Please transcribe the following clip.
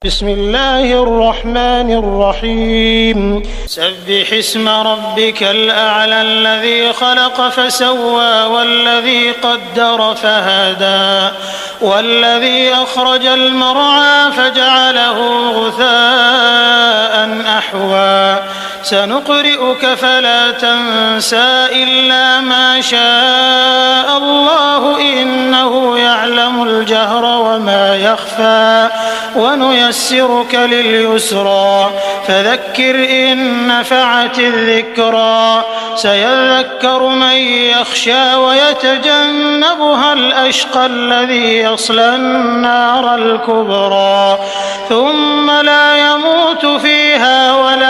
بسم الله الرحمن الرحيم سبح اسم ربك الأعلى الذي خلق فسوى والذي قدر فهدى والذي أخرج المرعى فجعله غثاء أحوى سنقرئك فلا تنسى إلا ما شاء الله إنه يعلم الجهر وما يخفى ونيسرك لليسرى فذكر إن نفعت الذكرى سيذكر من يخشى ويتجنبها الأشقى الذي يصلى النار الكبرى ثم لا يموت فيها ولا